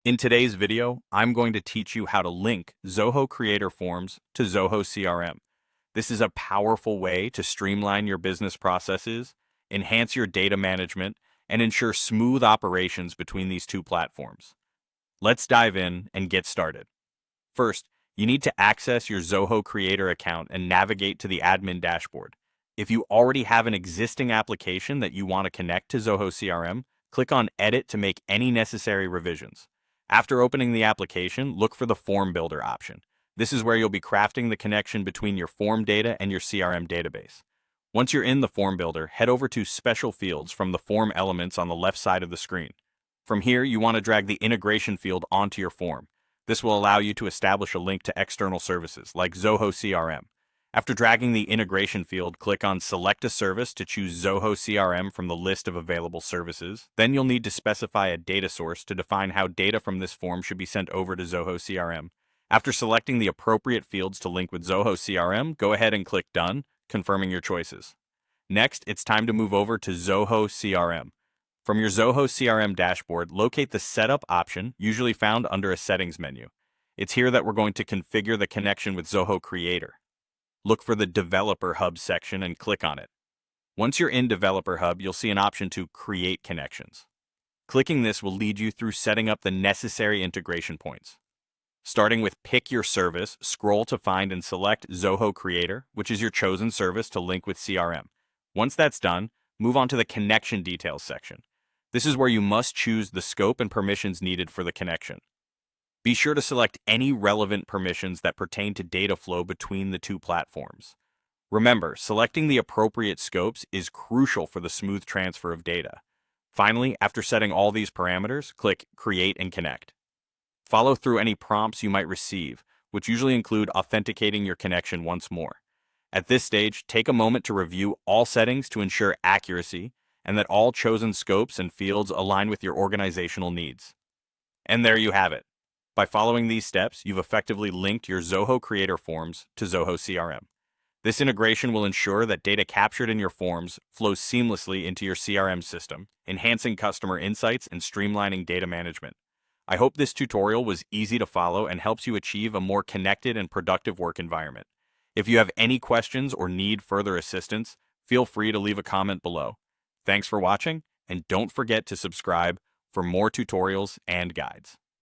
In today's video, I'm going to teach you how to link Zoho Creator Forms to Zoho CRM. This is a powerful way to streamline your business processes, enhance your data management, and ensure smooth operations between these two platforms. Let's dive in and get started. First, you need to access your Zoho Creator account and navigate to the admin dashboard. If you already have an existing application that you want to connect to Zoho CRM, click on Edit to make any necessary revisions. After opening the application, look for the Form Builder option. This is where you'll be crafting the connection between your form data and your CRM database. Once you're in the Form Builder, head over to Special Fields from the form elements on the left side of the screen. From here, you want to drag the integration field onto your form. This will allow you to establish a link to external services like Zoho CRM. After dragging the integration field, click on Select a Service to choose Zoho CRM from the list of available services. Then you'll need to specify a data source to define how data from this form should be sent over to Zoho CRM. After selecting the appropriate fields to link with Zoho CRM, go ahead and click Done, confirming your choices. Next, it's time to move over to Zoho CRM. From your Zoho CRM dashboard, locate the Setup option, usually found under a Settings menu. It's here that we're going to configure the connection with Zoho Creator. Look for the Developer Hub section and click on it. Once you're in Developer Hub, you'll see an option to Create Connections. Clicking this will lead you through setting up the necessary integration points. Starting with Pick Your Service, scroll to find and select Zoho Creator, which is your chosen service to link with CRM. Once that's done, move on to the Connection Details section. This is where you must choose the scope and permissions needed for the connection. Be sure to select any relevant permissions that pertain to data flow between the two platforms. Remember, selecting the appropriate scopes is crucial for the smooth transfer of data. Finally, after setting all these parameters, click Create and Connect. Follow through any prompts you might receive, which usually include authenticating your connection once more. At this stage, take a moment to review all settings to ensure accuracy and that all chosen scopes and fields align with your organizational needs. And there you have it. By following these steps, you've effectively linked your Zoho Creator Forms to Zoho CRM. This integration will ensure that data captured in your forms flows seamlessly into your CRM system, enhancing customer insights and streamlining data management. I hope this tutorial was easy to follow and helps you achieve a more connected and productive work environment. If you have any questions or need further assistance, feel free to leave a comment below. Thanks for watching, and don't forget to subscribe for more tutorials and guides.